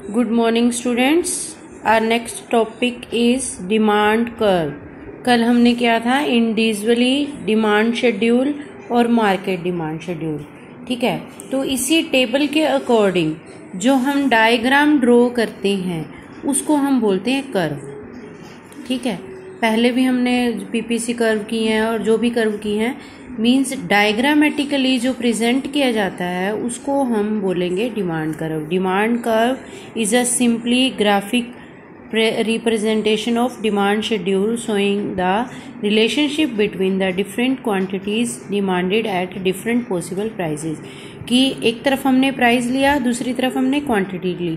Good morning students. Our next topic is demand curve. कल हमने क्या था इंडिविजुअली डिमांड शेड्यूल और मार्केट डिमांड शेड्यूल. ठीक है, तो इसी टेबल के अकॉर्डिंग जो हम डायग्राम ड्रॉ करते हैं उसको हम बोलते हैं कर्व. ठीक है, पहले भी हमने पीपीसी कर्व की हैं और जो भी कर्व की हैं मींस डायग्रामेटिकली जो प्रेजेंट किया जाता है उसको हम बोलेंगे demand curve. Demand curve is a simply graphic representation of demand schedule showing the relationship between the different quantities demanded at different possible prices. कि एक तरफ हमने प्राइस लिया, दूसरी तरफ हमने क्वांटिटी ली,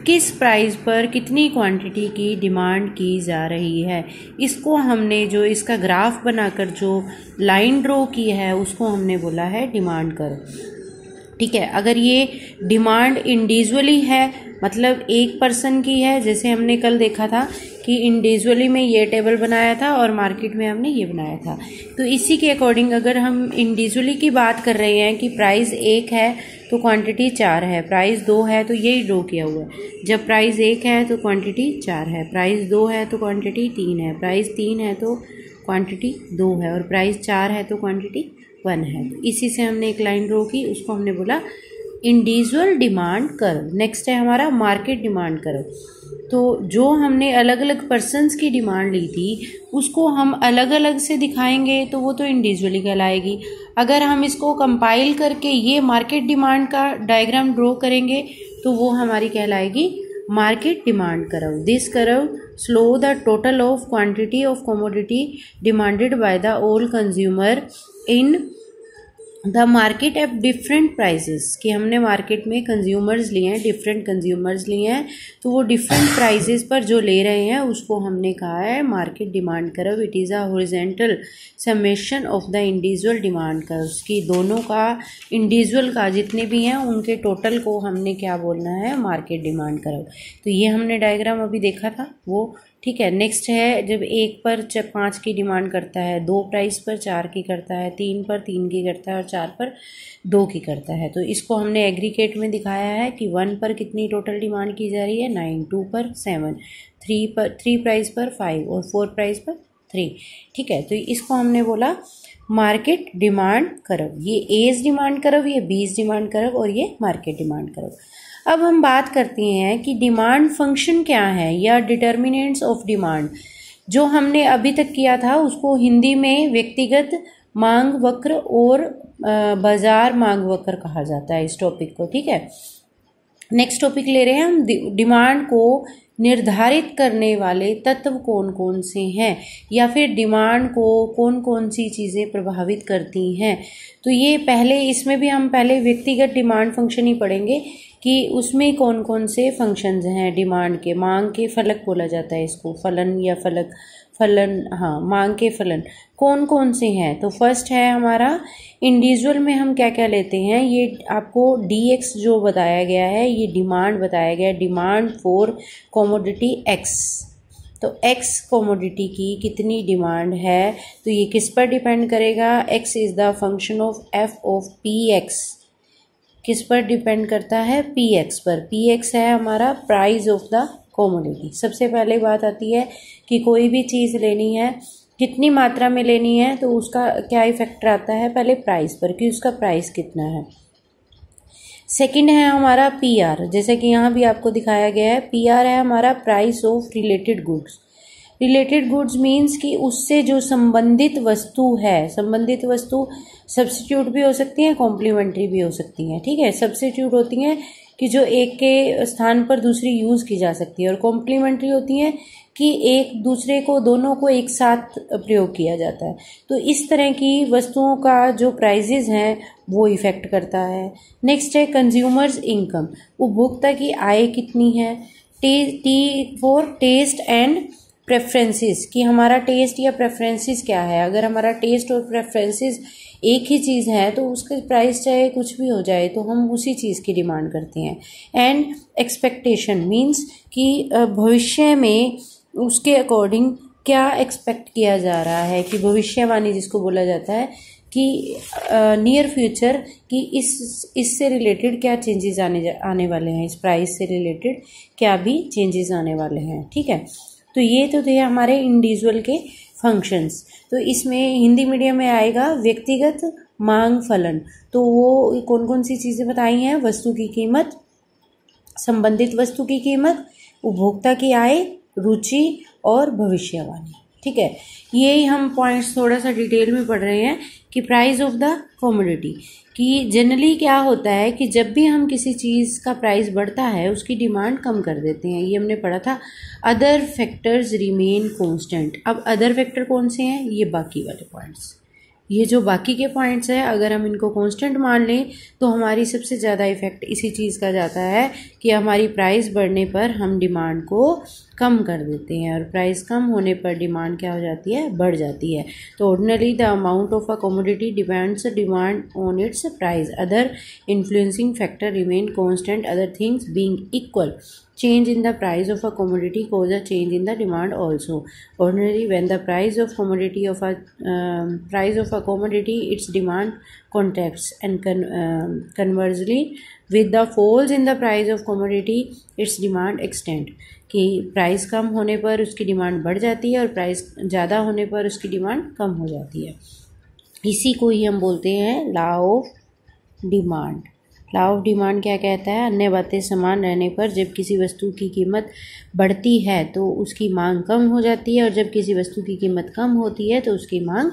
किस प्राइस पर कितनी क्वांटिटी की डिमांड की जा रही है, इसको हमने जो इसका ग्राफ बनाकर जो लाइन ड्रॉ की है उसको हमने बोला है डिमांड कर्व. ठीक है, अगर ये डिमांड इंडिविजुअली है मतलब एक पर्सन की है, जैसे हमने कल देखा था कि इंडिविजुअली में ये टेबल बनाया था और मार्केट में हमने ये बनाया था, तो इसी के अकॉर्डिंग अगर हम इंडिविजुअली की बात कर रहे हैं कि प्राइस 1 है तो क्वांटिटी 4 है, प्राइस 2 है तो यही ड्रॉ किया हुआ है. जब प्राइस 1 है तो क्वांटिटी 4 है, प्राइस 2 है तो क्वांटिटी 3 है, प्राइस 3 है तो क्वांटिटी 2 है और प्राइस 4 है तो क्वांटिटी 1 है. तो इसी से हमने एक लाइन ड्रॉ की, उसको हमने बोला इंडिविजुअल डिमांड कर्व. नेक्स्ट है हमारा मार्केट डिमांड कर्व. तो जो हमने अलग अलग पर्सन्स की डिमांड ली थी उसको हम अलग अलग से दिखाएंगे तो वो तो इंडिविजुअली कहलाएगी. अगर हम इसको कंपाइल करके ये मार्केट डिमांड का डायग्राम ड्रॉ करेंगे तो वो हमारी कहलाएगी market demand curve. This curve shows the total of quantity of commodity demanded by the all consumer in the market at different prices. कि हमने मार्केट में कंज्यूमर्स लिए हैं, डिफरेंट कंज्यूमर्स लिए हैं, तो वो डिफरेंट प्राइजेस पर जो ले रहे हैं उसको हमने कहा है market demand curve. It is a horizontal summation of the individual demand curves. की दोनों का इंडिविजुअल का जितने भी हैं उनके टोटल को हमने क्या बोलना है मार्केट डिमांड कर्व. तो ये हमने डायग्राम अभी देखा था वो. ठीक है, नेक्स्ट है जब 1 पर 5 की डिमांड करता है, 2 प्राइस पर 4 की करता है, 3 पर 3 की करता है और 4 पर 2 की करता है. तो इसको हमने एग्रीगेट में दिखाया है कि 1 पर कितनी टोटल डिमांड की जा रही है 9, 2 पर 7, 3 प्राइस पर 5 और 4 प्राइस पर 3. ठीक है, तो इसको हमने बोला मार्केट डिमांड कर्व. ये एज डिमांड कर्व, ये बीज डिमांड कर्व और ये मार्केट डिमांड कर्व. अब हम बात करते हैं कि डिमांड फंक्शन क्या है या डिटर्मिनेंट्स ऑफ डिमांड. जो हमने अभी तक किया था उसको हिंदी में व्यक्तिगत मांग वक्र और बाजार मांग वक्र कहा जाता है इस टॉपिक को. ठीक है, नेक्स्ट टॉपिक ले रहे हैं हम डिमांड को निर्धारित करने वाले तत्व कौन कौन से हैं या फिर डिमांड को कौन कौन सी चीज़ें प्रभावित करती हैं. तो ये पहले इसमें भी हम पहले व्यक्तिगत डिमांड फंक्शन ही पढ़ेंगे कि उसमें कौन कौन से फंक्शंस हैं डिमांड के. मांग के फलक बोला जाता है इसको, फलन या फलक, फलन, हाँ मांग के फलन कौन कौन से हैं. तो फर्स्ट है हमारा इंडिविजुअल में हम क्या क्या लेते हैं, ये आपको DX जो बताया गया है ये डिमांड बताया गया है, डिमांड फॉर कमोडिटी X. तो X कमोडिटी की कितनी डिमांड है तो ये किस पर डिपेंड करेगा, X is the function of F of PX. किस पर डिपेंड करता है PX पर. PX है हमारा प्राइस ऑफ द कमोडिटी. सबसे पहले बात आती है कि कोई भी चीज़ लेनी है कितनी मात्रा में लेनी है तो उसका क्या इफेक्ट आता है पहले प्राइस पर कि उसका प्राइस कितना है. सेकंड है हमारा PR, जैसे कि यहाँ भी आपको दिखाया गया है. PR है हमारा price of related goods. Related goods means कि उससे जो संबंधित वस्तु है, संबंधित वस्तु सब्स्टिट्यूट भी हो सकती हैं, कॉम्प्लीमेंट्री भी हो सकती हैं. ठीक है, सब्स्टिट्यूट होती हैं कि जो एक के स्थान पर दूसरी यूज़ की जा सकती है और कॉम्प्लीमेंट्री होती हैं कि एक दूसरे को दोनों को एक साथ प्रयोग किया जाता है. तो इस तरह की वस्तुओं का जो प्राइजेज हैं वो इफ़ेक्ट करता है. नेक्स्ट है कंज्यूमर्स इनकम, उपभोक्ता की आय कितनी है. T for taste and preferences, कि हमारा टेस्ट या प्रेफरेंसेस क्या है. अगर हमारा टेस्ट और प्रेफरेंसेस एक ही चीज़ है तो उसके प्राइस चाहे कुछ भी हो जाए तो हम उसी चीज़ की डिमांड करते हैं. एंड एक्सपेक्टेशन मीन्स कि भविष्य में उसके अकॉर्डिंग क्या एक्सपेक्ट किया जा रहा है, कि भविष्यवाणी जिसको बोला जाता है कि नियर फ्यूचर कि इससे रिलेटेड क्या चेंजेस आने वाले हैं, इस प्राइस से रिलेटेड क्या भी चेंजेस आने वाले हैं। ठीक है, तो ये तो थे हमारे इंडिविजुअल के फंक्शंस। तो इसमें हिंदी मीडियम में आएगा व्यक्तिगत मांग फलन। तो वो कौन कौन सी चीज़ें बताई हैं? वस्तु की कीमत, संबंधित वस्तु की कीमत, उपभोक्ता की आय, रुचि और भविष्यवाणी। ठीक है, ये हम पॉइंट्स थोड़ा सा डिटेल में पढ़ रहे हैं कि प्राइस ऑफ द कमोडिटी, कि जनरली क्या होता है कि जब भी हम किसी चीज़ का प्राइस बढ़ता है उसकी डिमांड कम कर देते हैं। ये हमने पढ़ा था, अदर फैक्टर्स रिमेन कांस्टेंट। अब अदर फैक्टर कौन से हैं? ये बाकी वाले पॉइंट्स, ये जो बाकी के पॉइंट्स हैं अगर हम इनको कांस्टेंट मान लें तो हमारी सबसे ज़्यादा इफेक्ट इसी चीज़ का जाता है कि हमारी प्राइस बढ़ने पर हम डिमांड को कम कर देते हैं, और प्राइस कम होने पर डिमांड क्या हो जाती है? बढ़ जाती है। तो ordinary the amount of a commodity depends demand on it's price, other influencing factor remain constant, other things being equal, change in the price of a commodity cause a change in the demand also. Ordinarily, when the price of commodity its demand contracts, and conversely, with the falls in the price of commodity its demand extend. कि price कम होने पर उसकी demand बढ़ जाती है और price ज़्यादा होने पर उसकी डिमांड कम हो जाती है। इसी को ही हम बोलते हैं law of demand. Law of demand क्या कहता है? अन्य बातें समान रहने पर जब किसी वस्तु की कीमत बढ़ती है तो उसकी मांग कम हो जाती है, और जब किसी वस्तु की कीमत कम होती है तो उसकी मांग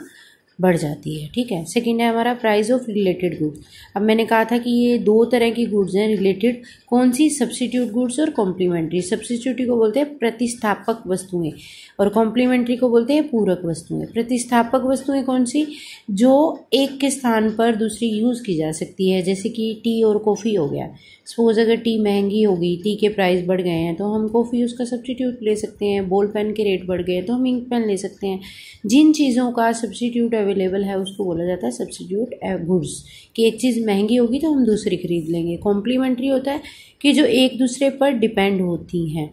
बढ़ जाती है। ठीक है, सेकंड है हमारा प्राइस ऑफ रिलेटेड गुड्स। अब मैंने कहा था कि ये दो तरह की गुड्स हैं रिलेटेड, कौन सी? सब्स्टिट्यूट गुड्स और कॉम्प्लीमेंट्री। सब्स्टिट्यूट को बोलते हैं प्रतिस्थापक वस्तुएं और कॉम्प्लीमेंट्री को बोलते हैं पूरक वस्तुएं। प्रतिस्थापक वस्तुएं कौन सी? जो एक के स्थान पर दूसरी यूज़ की जा सकती है, जैसे कि टी और कॉफ़ी हो गया। सपोज अगर टी महंगी होगी, टी के प्राइस बढ़ गए हैं तो हम कॉफ़ी उसका सब्स्टिट्यूट ले सकते हैं। बॉल पेन के रेट बढ़ गए हैं तो हम इंक पेन ले सकते हैं। जिन चीज़ों का सब्स्टिट्यूट अवेलेबल है उसको बोला जाता है सब्स्टिट्यूट गुड्स, कि एक चीज़ महंगी होगी तो हम दूसरी खरीद लेंगे। कॉम्प्लीमेंट्री होता है कि जो एक दूसरे पर डिपेंड होती हैं।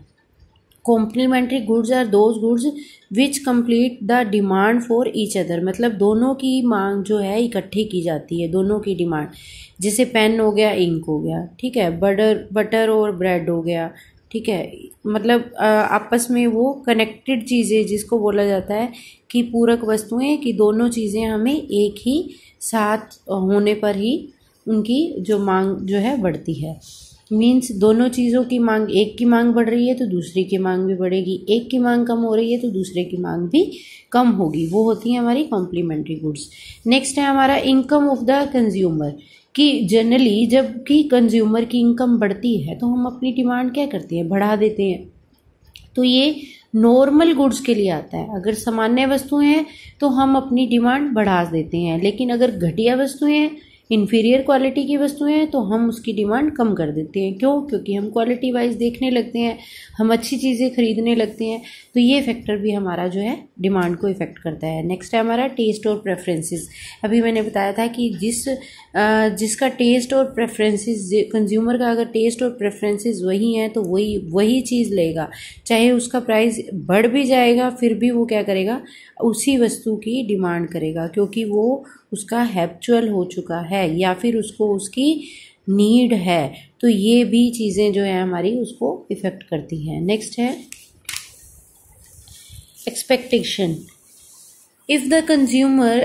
Complementary goods are those goods which complete the demand for each other, मतलब दोनों की मांग जो है इकट्ठी की जाती है, दोनों की डिमांड। जैसे पेन हो गया, इंक हो गया, ठीक है, बटर और ब्रेड हो गया, ठीक है, मतलब आपस में वो कनेक्टेड चीज़ें जिसको बोला जाता है कि पूरक वस्तुएं, कि दोनों चीज़ें हमें एक ही साथ होने पर ही उनकी जो मांग जो है बढ़ती है। मीन्स दोनों चीज़ों की मांग, एक की मांग बढ़ रही है तो दूसरी की मांग भी बढ़ेगी, एक की मांग कम हो रही है तो दूसरे की मांग भी कम होगी। वो होती है हमारी कॉम्प्लीमेंट्री गुड्स। नेक्स्ट है हमारा इनकम ऑफ द कंज्यूमर, कि जनरली जब कि कंज्यूमर की इनकम बढ़ती है तो हम अपनी डिमांड क्या करते हैं? बढ़ा देते हैं। तो ये नॉर्मल गुड्स के लिए आता है। अगर सामान्य वस्तुएं हैं तो हम अपनी डिमांड बढ़ा देते हैं, लेकिन अगर घटिया वस्तुएं हैं, इन्फीरियर क्वालिटी की वस्तुएं हैं, तो हम उसकी डिमांड कम कर देते हैं। क्यों? क्योंकि हम क्वालिटी वाइज देखने लगते हैं, हम अच्छी चीज़ें खरीदने लगते हैं। तो ये फैक्टर भी हमारा जो है डिमांड को इफेक्ट करता है। नेक्स्ट है हमारा टेस्ट और प्रेफरेंसेस। अभी मैंने बताया था कि जिसका टेस्ट और प्रेफरेंसेस, कंज्यूमर का अगर टेस्ट और प्रेफरेंसेस वही हैं तो वही चीज़ लेगा, चाहे उसका प्राइस बढ़ भी जाएगा फिर भी वो क्या करेगा? उसी वस्तु की डिमांड करेगा, क्योंकि वो उसका हैबिचुअल हो चुका है या फिर उसको उसकी नीड है। तो ये भी चीज़ें जो है हमारी उसको इफेक्ट करती हैं। नेक्स्ट है expectation. If the consumer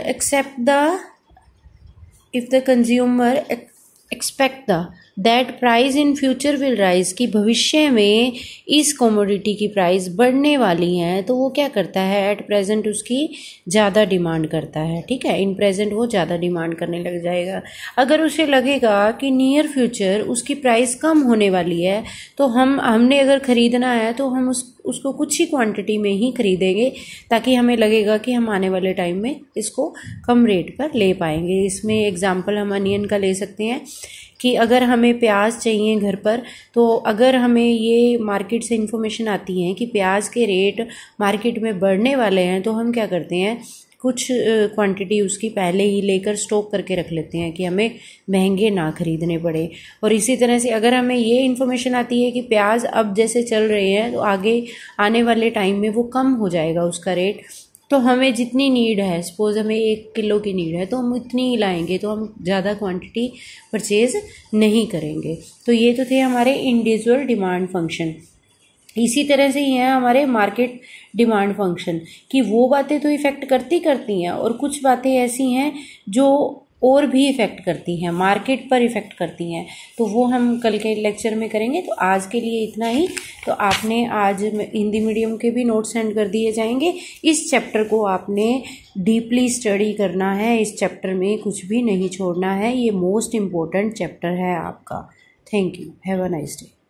expect that price in future will rise, कि भविष्य में इस कमोडिटी की प्राइस बढ़ने वाली है, तो वो क्या करता है? एट प्रेजेंट उसकी ज़्यादा डिमांड करता है। ठीक है, इन प्रेजेंट वो ज़्यादा डिमांड करने लग जाएगा। अगर उसे लगेगा कि नियर फ्यूचर उसकी प्राइस कम होने वाली है तो हमने अगर ख़रीदना है तो हम उसको कुछ ही क्वांटिटी में ही खरीदेंगे, ताकि हमें लगेगा कि हम आने वाले टाइम में इसको कम रेट पर ले पाएंगे। इसमें एग्जांपल हम अनियन का ले सकते हैं कि अगर हमें प्याज चाहिए घर पर, तो अगर हमें ये मार्केट से इन्फॉर्मेशन आती है कि प्याज के रेट मार्केट में बढ़ने वाले हैं, तो हम क्या करते हैं? कुछ क्वांटिटी उसकी पहले ही लेकर स्टॉक करके रख लेते हैं कि हमें महंगे ना खरीदने पड़े। और इसी तरह से अगर हमें ये इन्फॉर्मेशन आती है कि प्याज अब जैसे चल रहे हैं तो आगे आने वाले टाइम में वो कम हो जाएगा उसका रेट, तो हमें जितनी नीड है, सपोज हमें 1 किलो की नीड है तो हम इतनी ही लाएंगे, तो हम ज़्यादा क्वांटिटी परचेज नहीं करेंगे। तो ये तो थे हमारे इंडिविजुअल डिमांड फंक्शन। इसी तरह से ही है हमारे मार्केट डिमांड फंक्शन, कि वो बातें तो इफ़ेक्ट करती हैं और कुछ बातें ऐसी हैं जो और भी इफ़ेक्ट करती हैं, मार्केट पर इफ़ेक्ट करती हैं। तो वो हम कल के लेक्चर में करेंगे। तो आज के लिए इतना ही। तो आपने आज हिंदी मीडियम के भी नोट्स सेंड कर दिए जाएंगे। इस चैप्टर को आपने डीपली स्टडी करना है, इस चैप्टर में कुछ भी नहीं छोड़ना है। ये मोस्ट इम्पोर्टेंट चैप्टर है आपका। Thank you. Have a nice day.